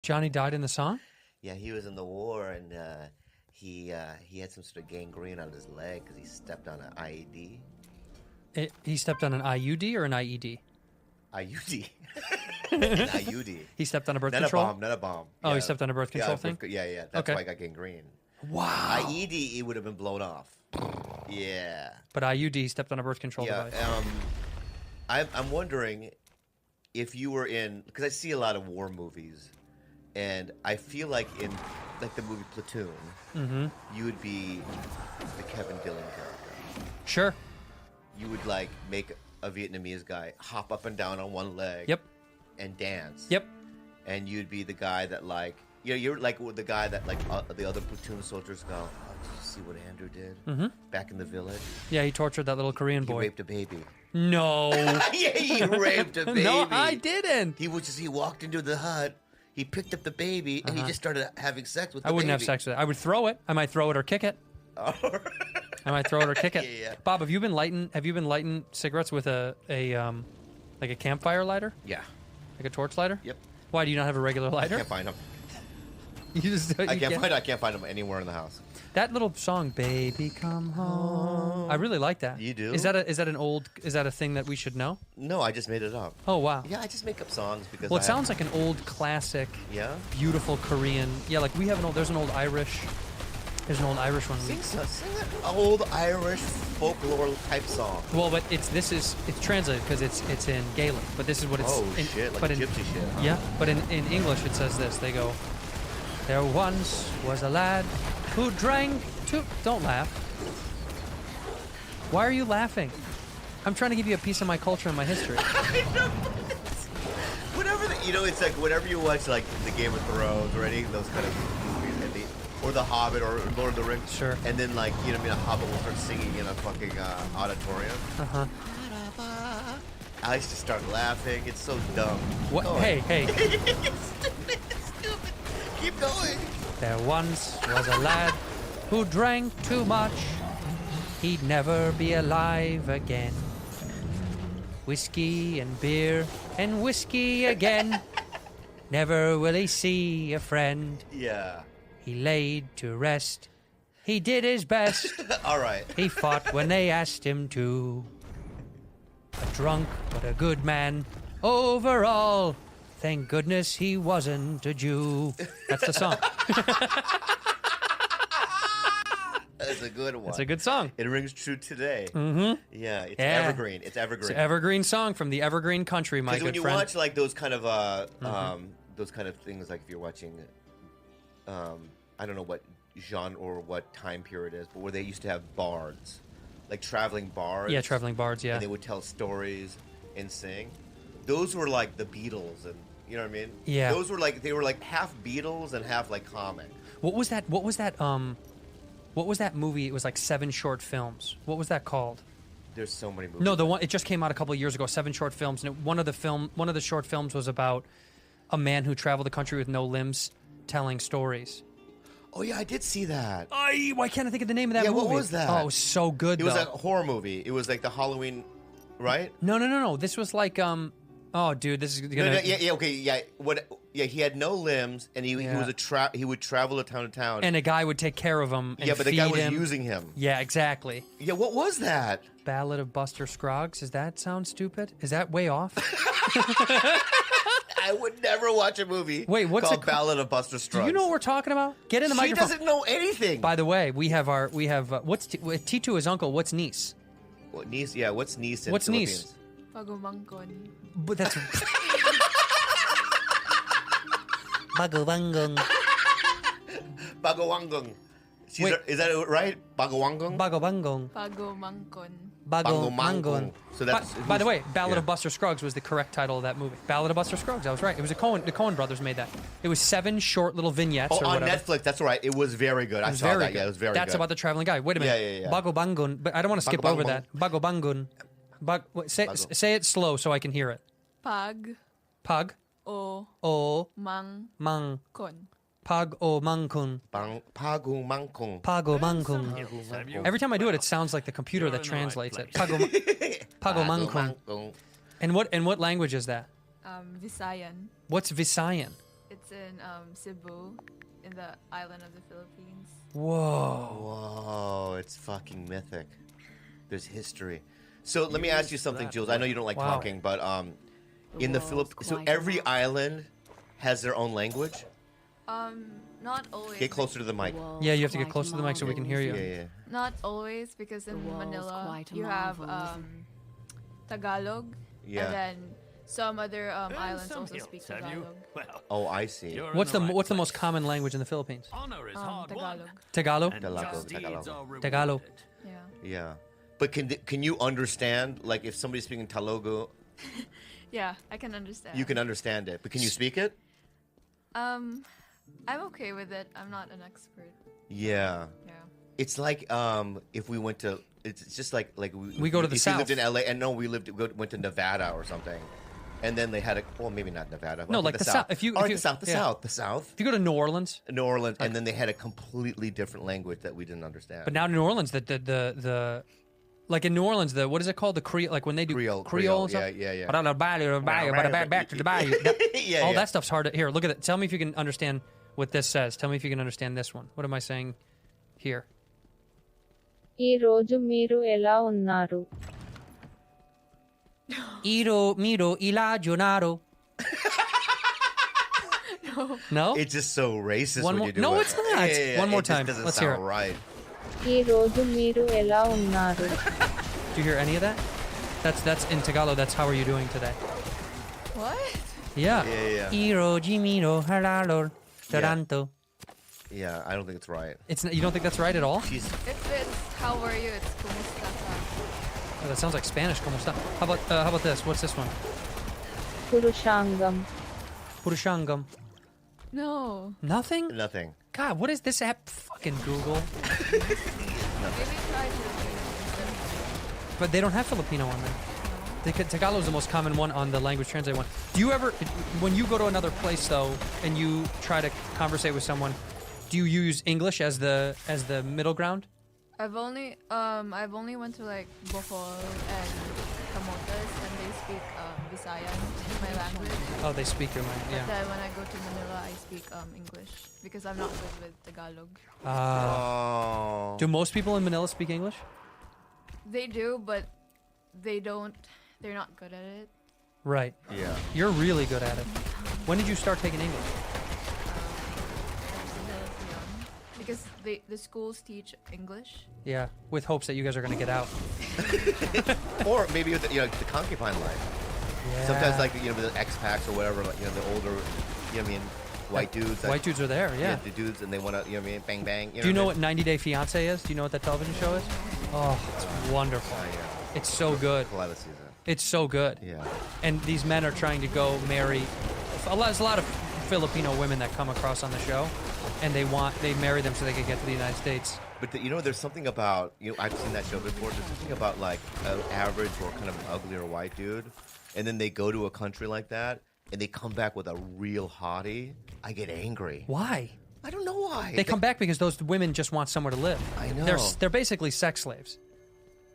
Johnny died in the song? Yeah, he was in the war, and he had some sort of gangrene on his leg because he stepped on an IED. He stepped on an IUD or an IED? IUD. An IUD. He stepped on a birth Not control? Not a bomb. Oh, he stepped on a birth control thing? Yeah. That's why I got gangrene. Wow. IED, it would have been blown off. Yeah. But IUD, he stepped on a birth control device. I'm wondering if you were in, because I see a lot of war movies, and I feel like in like the movie Platoon, you would be the Kevin Dillon character. Sure. You would like make a Vietnamese guy hop up and down on one leg. Yep. And dance. Yep. And you'd be the guy that like, you're like the guy that like the other platoon soldiers go, oh, did you see what Andrew did back in the village? Yeah, he tortured that little Korean boy. He raped a baby. No. Yeah, he raped a baby. No, I didn't. He walked into the hut, he picked up the baby, and he just started having sex with the baby. I wouldn't have sex with it. I would throw it. I might throw it or kick it. I might throw it or kick it. Yeah. Bob, have you been lighting cigarettes with a like a campfire lighter? Yeah. Like a torch lighter? Yep. Why do you not have a regular lighter? I can't find them. I can't find them anywhere in the house. That little song, "Baby Come Home," I really like that. You do? Is that a thing that we should know? No, I just made it up. Oh wow. Yeah, I just make up songs because. Well, it sounds like an old classic. Yeah. Beautiful Korean. Yeah, like we have an old. There's an old Irish. There's an old Irish one. Sing an old Irish folklore type song. Well, but it's translated because it's in Gaelic, but this is what it's. Oh shit! Like gypsy shit. Huh? Yeah, but in English it says this. They go, "There once was a lad who drank two." Don't laugh. Why are you laughing? I'm trying to give you a piece of my culture and my history. It's like whenever you watch like the Game of Thrones or any of those kind of movies, or The Hobbit or Lord of the Rings, sure. And then like a Hobbit will start singing in a fucking auditorium. I used to start laughing. It's so dumb. What? Hey. It's stupid. Keep going. There once was a lad who drank too much. He'd never be alive again. Whiskey and beer and whiskey again. Never will he see a friend. Yeah. He laid to rest. He did his best. All right. He fought when they asked him to. A drunk but a good man overall. Thank goodness he wasn't a Jew. That's the song. That's a good one. That's a good song. It rings true today. Mm-hmm. Yeah, it's evergreen. It's evergreen. It's an evergreen song from the evergreen country, my good friend. Because when you watch like those kind of things, like if you're watching, I don't know what genre or what time period it is, but where they used to have bards, like traveling bards. Yeah, traveling bards. Yeah. And they would tell stories and sing. Those were like the Beatles, and you know what I mean. Yeah. Those were like half Beatles and half like comic. What was that movie? It was like 7 short films. What was that called? There's so many movies. No, the one it just came out a couple of years ago. 7 short films, and one of the short films was about a man who traveled the country with no limbs, telling stories. Oh yeah, I did see that. Why can't I think of the name of that movie? Yeah, what was that? Oh, it was so good. It was a horror movie. It was like the Halloween, right? No. This was like oh, dude, this is gonna. He had no limbs, and he would travel to town to town, and a guy would take care of him. And but the guy was him. using him. Yeah, exactly. Yeah, what was that? Ballad of Buster Scruggs. Does that sound stupid? Is that way off? I would never watch a movie. Wait, what's called Ballad of Buster Scruggs? Do you know what we're talking about? Get in the microphone. She doesn't know anything. By the way, we have what's Tito his uncle? What's niece? What niece? Yeah, what's niece? In what's Philippines? niece? Pagumangkon. But that's. Bagawangong. Bagawangong. Is that right? Bagawangong? Bagawangong. Pagumangkon. Bagawangong. So that's. By the way, Ballad of Buster Scruggs was the correct title of that movie. Ballad of Buster Scruggs. I was right. It was the Coen brothers made that. It was 7 short little vignettes. Oh, or on whatever. Netflix. That's right. It was very good. I saw that. Yeah, it was very good. That's about the traveling guy. Wait a minute. Yeah. Bagobangun. But I don't want to skip over that. Bagobangun. Say it slow so I can hear it. Pag. O. Mang. Kon. Pag o mangkun. Pagumangkong. Pagumangkung. Every time I do it, it sounds like the computer that translates it. Pagumangkung. And what language is that? Visayan. What's Visayan? It's in Cebu, in the island of the Philippines. Whoa. Whoa, it's fucking mythic. There's history. So let me ask you something, Jules. I know you don't like talking, but in the Philippines, so every island has their own language? Not always. Get closer to the mic. Yeah, you have to get close to the mic so we can hear you. Yeah. Not always, because in Manila you have Tagalog, Yeah. and then some other islands also speak have you? Tagalog. Well, Oh, I see. you're in What's the right what's the most place. common language in the Philippines? Honor is hard won, Tagalog. Tagalog? and Tagalog, just deeds Tagalog. are rewarded. Tagalog. Yeah. Yeah. But can you understand, like, if somebody's speaking Tagalog, Yeah, I can understand. you can understand it, but can you speak it? I'm okay with it. I'm not an expert. Yeah. Yeah. It's like if we went to, it's just like We go to the if you lived south. in LA, and no, went to Nevada or something, and then they had a, well, maybe not Nevada. But No, I think like the South. If you- All if right, you- the South, yeah. the South, If you go to New Orleans, New Orleans, and then they had a completely different language that we didn't understand. but now in New Orleans, the like in New Orleans, the what is it called? The Creole, like when they do Creole, and stuff. yeah. Back to the bayou. Yeah, All yeah. that stuff's hard to hear. Look at it. Tell me if you can understand what this says. Tell me if you can understand this one. What am I saying here? ఈ రోజు మీరు ఎలా ఉన్నారు? Iro miro ila jonaro. No. It's just so racist One when more- you do no, it. it's not. One more it just time. doesn't Let's sound hear it. right. ఈ రోజు మీరు ఎలా ఉన్నారు? Do you hear any of that? That's in Tagalog. That's how are you doing today? What? Yeah. Yeah. Iro jimiro halalor taranto. Yeah, I don't think it's right. You don't think that's right at all? She's If it's how are you, it's kumusta ka. Oh, that sounds like Spanish. ¿Cómo está? How about this? What's this one? పురుషాంగం. Purushangam. No. Nothing? nothing. God, what is this app? Fucking Google. Maybe try Filipino. But they don't have Filipino on there. Tagalog is the most common one on the language translate one. Do you ever, when you go to another place though, and you try to conversate with someone, do you use English as the middle ground? I've only went to like Bohol and Camotes, and they speak Visayan, my language. Oh, they speak your language. But Yeah. then when I go to Manila, I speak English because I'm not good with Tagalog. Oh. Do most people in Manila speak English? They do, but they're not good at it. Right. Yeah. You're really good at it. When did you start taking English? Because the schools teach English. Yeah, with hopes that you guys are going to get out. Or maybe with the concubine life. Yeah. Sometimes like the expats or whatever, like the older, white dudes. White dudes are there, yeah. The dudes, and they want to, bang bang. Do you know what 90 Day Fiancé is? Do you know what that television show is? Oh, it's wonderful. Yeah. It's so good. Glad to see that. It's so good. Yeah. And these men are trying to go marry. There's a lot of Filipino women that come across on the show, and they marry them so they can get to the United States. But there's something about I've seen that show before. There's something about like an average or kind of an uglier white dude, and then they go to a country like that, and they come back with a real hottie. I get angry. Why? I don't know why. They come back because those women just want somewhere to live. I know. They're basically sex slaves.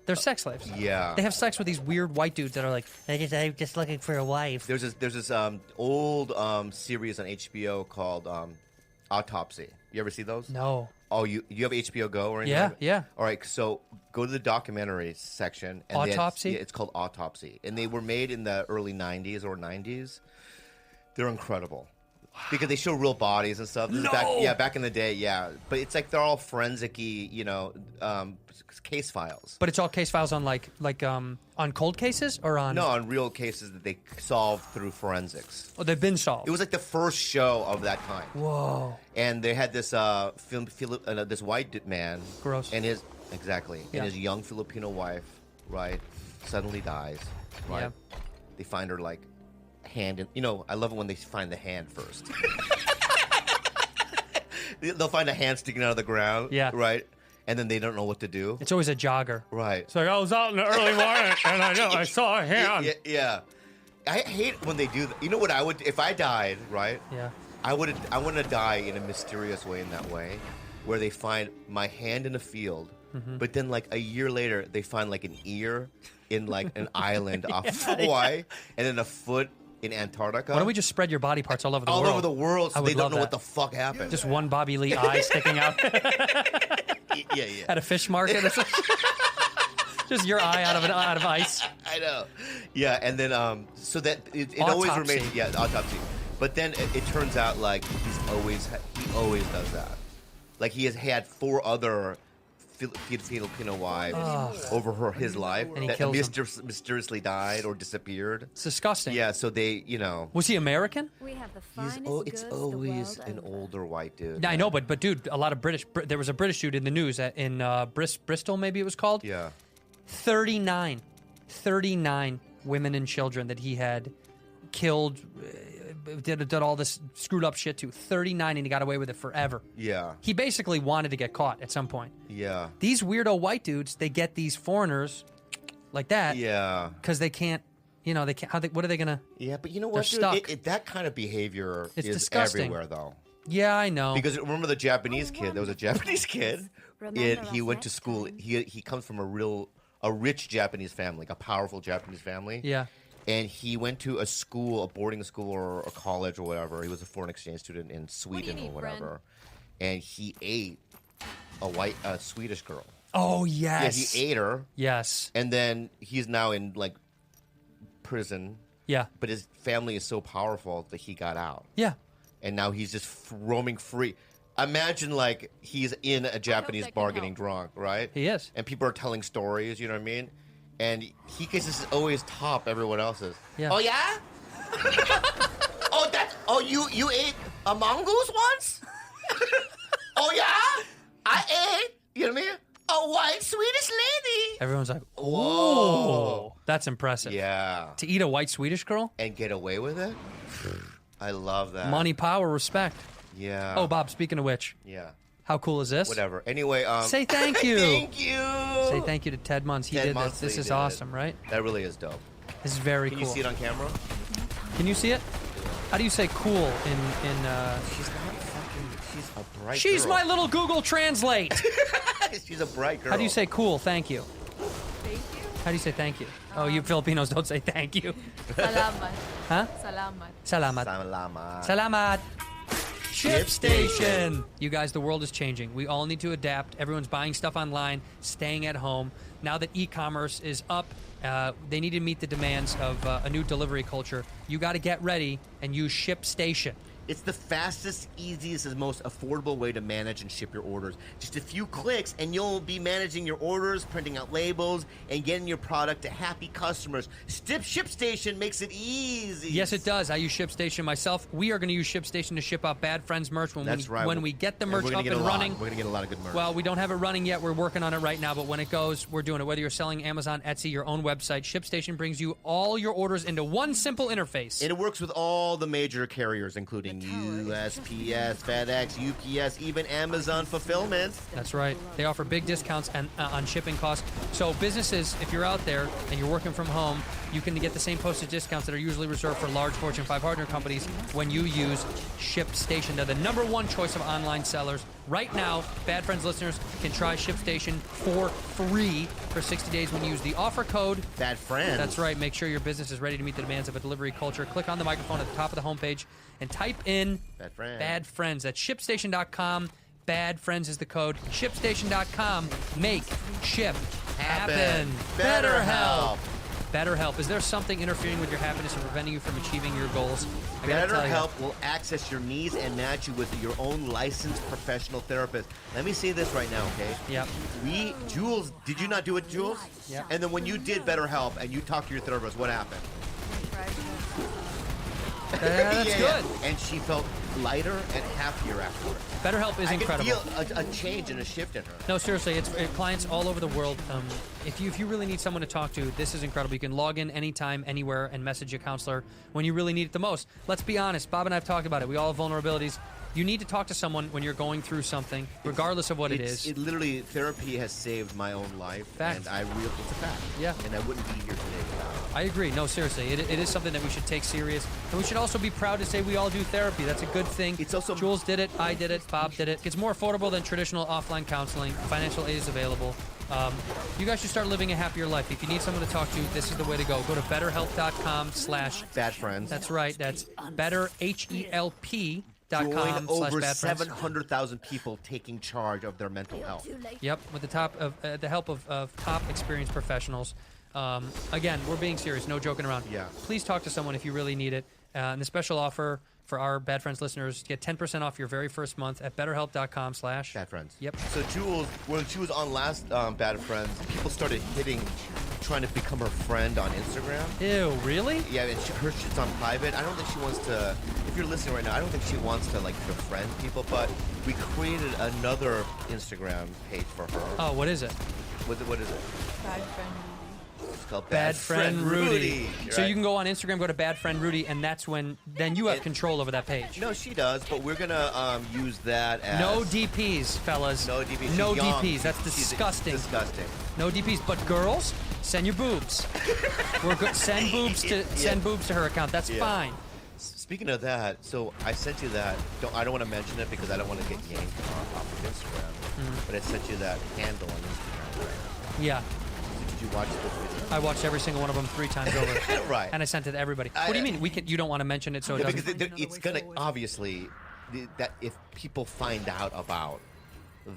They're sex slaves. Yeah. They have sex with these weird white dudes that are like, I'm just looking for a wife. There's this old series on HBO called Autopsy. You ever see those? No. Oh, you have HBO Go or anything? Yeah, like that? yeah. All right, so go to the documentaries section. And Autopsy? It's called Autopsy, and they were made in the early '90s or '90s. They're incredible because they show real bodies and stuff. This is back in the day, yeah. But it's like they're all forensic-y, case files. But it's all case files on like on cold cases or on. No, on real cases that they solved through forensics. Oh, they've been solved. It was like the first show of that kind. Whoa. And they had this this white man, Gross. and his Yeah. and his young Filipino wife, right, suddenly dies, right? Yeah. They find her like hand in. I love it when they find the hand first. They'll find a hand sticking out of the ground, Yeah. right, and then they don't know what to do, It's always a jogger. right? It's like I was out in the early morning and I saw a hand. Yeah. I hate when they do that. You know what I would if I died, right? Yeah. I want to die in a mysterious way in that way, where they find my hand in a field, but then like a year later they find like an ear in like an island off Hawaii, and then a foot in Antarctica. Why don't we just spread your body parts all over the all world? over the world so I they would don't love know that. what the fuck happened? Just one Bobby Lee eye sticking out yeah. at a fish market or something. Just your eye out of ice. I know. Yeah, and then so that it always Autopsy. remains autopsy. But then it turns out like he always does that. Like he has had 4 other Filipino wives over his life And he that kills them. mysteriously died or disappeared. It's disgusting. Yeah, so they, Was he American? We have the it's finest goods always the an world over. older white dude. Yeah, I know, but dude, a lot of there was a British dude in the news in Bristol, maybe it was called. Yeah. 39 women and children that he had killed, did all this screwed up shit to. 39, and he got away with it forever. Yeah. He basically wanted to get caught at some point. Yeah. These weirdo white dudes, they get these foreigners like that Yeah. because they can't, they can't. What are they gonna? Yeah, but you know They're what, dude? stuck. That kind of behavior It's is disgusting. everywhere, though. Yeah, I know. Because remember the Japanese kid? There was a Japanese kid, Remember and he us went to next school. time. He comes from a rich Japanese family, like a powerful Japanese family. Yeah. And he went to a boarding school or a college or whatever. He was a foreign exchange student in Sweden need, or whatever. Bren? And he ate a Swedish girl. Oh Yeah, yes. he ate her, Yes. and then he's now in like prison. Yeah. But his family is so powerful that he got out. Yeah. And now he's just roaming free. Imagine like he's in a Japanese that can bar getting help. drunk, right? He is. And people are telling stories, you know what I mean? And he gets to always top everyone else's. Yeah. Oh yeah? You ate a mongoose once? Oh yeah? I ate, you know what I mean? A white Swedish lady. Everyone's like, Whoa. "Oh, that's impressive." Yeah. To eat a white Swedish girl, And get away with it? I love that. money, power, respect. Yeah. Oh, Bob. Speaking of which, Yeah. how cool is this? Whatever. Anyway, Say thank you. Thank you. Say thank you to Ted Munns. He Ted did this. Munns, This he is did it. awesome, right? That really is dope. This is very Can cool. you see it on camera? Can you see it? How do you say cool in? She's not fucking. She's a bright She's girl. my little Google Translate. She's a bright girl. How do you say cool? Thank you. Thank you. How do you say thank you? Oh, you Filipinos don't say thank you. Salamat. Huh? Salamat. Salamat. Salama. Salamat. Ship Station. You guys, the world is changing. We all need to adapt. Everyone's buying stuff online, staying at home. Now that e-commerce is up, they need to meet the demands of a new delivery culture. You got to get ready and use ShipStation. It's the fastest, easiest, and most affordable way to manage and ship your orders. Just a few clicks, and you'll be managing your orders, printing out labels, and getting your product to happy customers. ShipStation makes it easy. Yes, it does. I use ShipStation myself. We are going to use ShipStation to ship out Bad Friends merch when That's right. when we get the And merch we're gonna up get and a lot. running. We're gonna get a lot of good merch. Well, we don't have it running yet. We're working on it right now, but when it goes, we're doing it. Whether you're selling Amazon, Etsy, your own website, ShipStation brings you all your orders into one simple interface. And it works with all the major carriers, including USPS, FedEx, UPS, even Amazon Fulfillment. That's right. They offer big discounts on shipping costs. So businesses, if you're out there and you're working from home, you can get the same postage discounts that are usually reserved for large Fortune 500 companies when you use ShipStation. They're the #1 choice of online sellers. Right now, Bad Friends listeners can try ShipStation for free for 60 days when you use the offer code. Bad friends. That's right. Make sure your business is ready to meet the demands of a delivery culture. Click on the microphone at the top of the homepage and type in Bad friends. Bad Friends. That's ShipStation.com. Bad Friends is the code. ShipStation.com. Make ship happen. BetterHelp. BetterHelp. Is there something interfering with your happiness and preventing you from achieving your goals? I gotta tell you. BetterHelp will access your needs and match you with your own licensed professional therapist. Let me say this right now, okay? Yep. Jules, did you not do it, Jules? Yeah. And then when you did BetterHelp and you talked to your therapist, what happened? That's Yeah, good. yeah. And she felt lighter and happier afterwards. BetterHelp is I incredible. could feel a change and a shift in her. No, seriously, it's clients all over the world. If you really need someone to talk to, this is incredible. You can log in anytime, anywhere, and message a counselor when you really need it the most. Let's be honest. Bob and I have talked about it. We all have vulnerabilities. You need to talk to someone when you're going through something, regardless of what it is. It literally, therapy has saved my own life. Fact. And it's a fact. Yeah. And I wouldn't be here today without it. I agree. No, seriously, it is something that we should take serious, and we should also be proud to say we all do therapy. That's a good thing. It's also- Jules did it, I did it, Bob did it. It's more affordable than traditional offline counseling. Financial aid is available. You guys should start living a happier life. If you need someone to talk to, this is the way to go. Go to betterhelp.com/ Bad friends. That's right. That's betterhelp.com/ Join over bad friends. 700,000 people taking charge of their mental health. Yep, with the help of top experienced professionals. Again, we're being serious, no joking around. Yeah. Please talk to someone if you really need it. And the special offer for our Bad Friends listeners, get 10% off your very first month at betterhelp.com/ Bad friends. Yep. So Jules, when she was on last Bad Friends, people started trying to become her friend on Instagram. Ew, really? Yeah, and her shit's on private. I don't think she wants to. If you're listening right now, I don't think she wants to like befriend people. But we created another Instagram page for her. Oh, what is it? What is it? Bad friend. It's called Bad Friend Rudy. So right? you can go on Instagram, go to Bad Friend Rudy, and that's when then you have control over that page. No, she does, but we're gonna use that as No DPs, fellas. No DPs. No She's young. DPs. That's She's disgusting. disgusting. No DPs, but girls, send your boobs. Send boobs to her account. That's Yeah. fine. Speaking of that, so I sent you that. I don't want to mention it because I don't want to get yanked off of Instagram. But I sent you that handle on Instagram. Right? Yeah, So did you watch the video? I watched every single one of them 3 times over. Right. And I sent it to everybody. What do you mean? You don't want to mention it so it Yeah, doesn't? because it's gonna obviously that if people find out about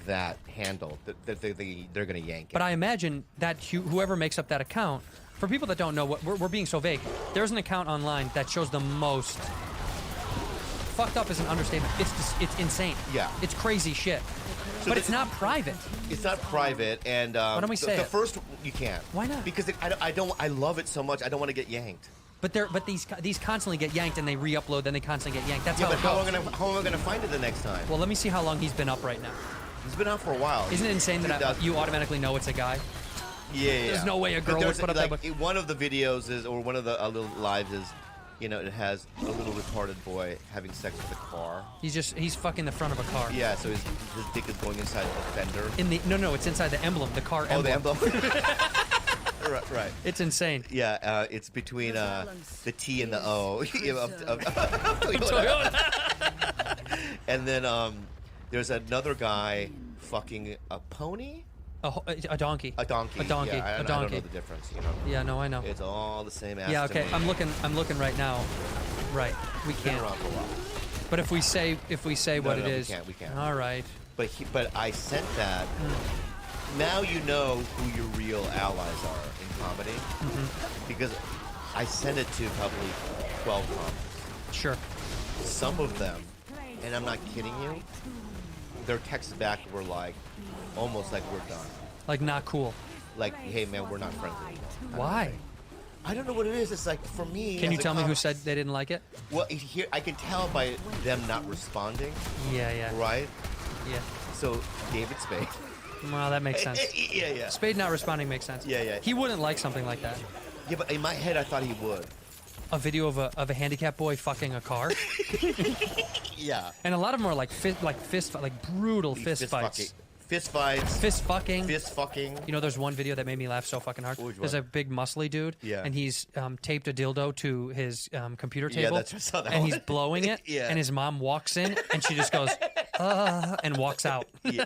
that handle, that they're gonna yank it. But I imagine that whoever makes up that account, for people that don't know, what we're being so vague. There's an account online that shows the most. Fucked up is an understatement. It's insane. Yeah. It's crazy shit. So But it's not private. It's not private, and Why don't we say the it? first you can't. Why not? Because I don't. I love it so much. I don't want to get yanked. But these constantly get yanked and they re-upload, then they constantly get yanked. That's Yeah, how but it how goes. am I gonna find it the next time? Well, let me see how long he's been up right now. He's been out for a while. Isn't it insane that 2000 you automatically know it's a guy? Yeah. There's no way a But girl would there's, put up like, that. But one of the videos is, or one of the little lives is, it has a little retarded boy having sex with a car. he's fucking the front of a car. Yeah, so his dick is going inside the fender. No, it's inside the emblem, the car Oh, emblem. the emblem. right. It's insane. Yeah, it's between the T and the O of Toyota. And then there's another guy fucking a pony, A donkey. a donkey. A donkey. Yeah, A I don't donkey. know the difference. Yeah, no, I know. It's all the same ass. Yeah, to okay. me. I'm looking right now. Right. We Been can't. around for a while. But if we say what no, it is. we can't. All right. But I sent that. Now you know who your real allies are in comedy, because I sent it to probably 12 comics. Sure. Some of them, and I'm not kidding you, their texts back were like, almost like we're done. Like not cool. Like, hey man, we're not friends anymore. Why? I don't know what it is. It's like, for me. Can you as a tell me who comic- said they didn't like it? Well, here I can tell by them not responding, Yeah. right? Yeah. So David Spade. Well, that makes sense. yeah. Spade not responding makes sense. Yeah. He wouldn't like something like that. Yeah, but in my head, I thought he would. A video of a handicapped boy fucking a car. Yeah. And a lot of them are like brutal fist fights. Fucking. Fist fights. Fist fucking. Fist fucking. You know, there's one video that made me laugh so fucking hard. Which There's one? a big muscly dude, Yeah. and he's taped a dildo to his computer Yeah, table, that's- I saw that and one. he's blowing it, Yeah. and his mom walks in, and she just goes, and walks out. Yeah.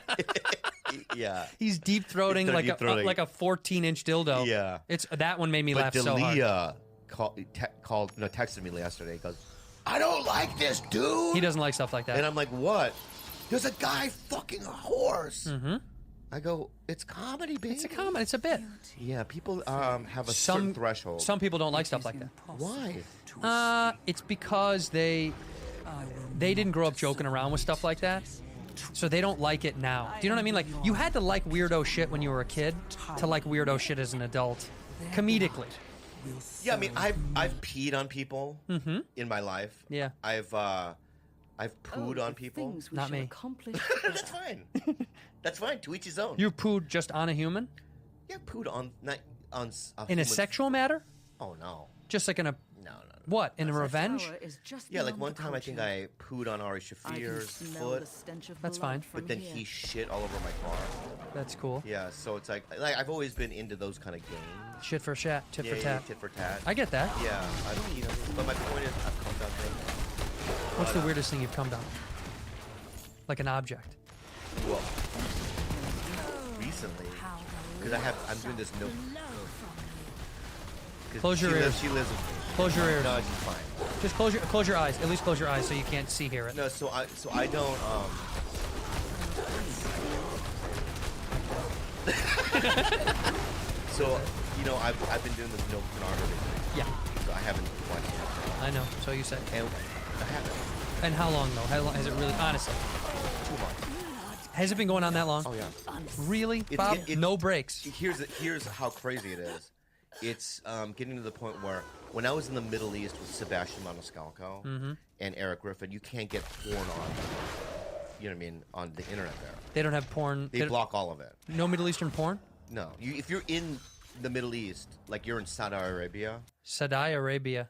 Yeah. He's deep throating He's like deep-throating. a 14-inch dildo. Yeah. It's that one made me But laugh so hard. Delia texted me yesterday. He goes, I don't like this, dude. He doesn't like stuff like that. And I'm like, what? There's a guy fucking a horse. Mm-hmm. I go, it's comedy, baby. It's a comment. It's a bit. Yeah, people have a certain threshold. Some people don't like stuff like that. Why? It's because they didn't grow up joking around with stuff like that, so they don't like it now. Do you know what I mean? Like, you had to like weirdo shit when you were a kid to like weirdo shit as an adult, comedically. Yeah, I mean, I've peed on people in my life. Yeah. I've pooed on people. Not me. That's fine. That's fine. To each his own. You pooed just on a human Yeah, pooed on not on a in a human- sexual matter, Oh no. just like in a No. what? In a revenge? Yeah, like one time I think I pooed on Ari Shafir's foot, That's fine. but then he shit all over my car. That's cool. Yeah, so it's like I've always been into those kind of games. Shit for chat, tit for Yeah, tat. tit for tat. I get that. Yeah, but my point is, I've come down things. What's the weirdest thing you've come down? Like an object. Well, recently constantly because I'm doing this no. Close your ears. She lives with me. Close your ears. No, she's fine. Just close your eyes. At least close your eyes so you can't hear it. No, so I don't. So I've been doing this no pornography thing. Yeah, So I haven't watched it. I know. So you say. And I haven't. And how long though? How long has it really? Honestly, 2 months. has it been going on that long? Oh yeah. Really, It's- Bob? it- No breaks. Here's how crazy it is. It's getting to the point where when I was in the Middle East with Sebastian Maniscalco and Eric Griffin, you can't get porn on, you know what I mean, on the internet there. They don't have porn. They block all of it. No Middle Eastern porn. No, if you're in the Middle East, like you're in Saudi Arabia, Saudi Arabia.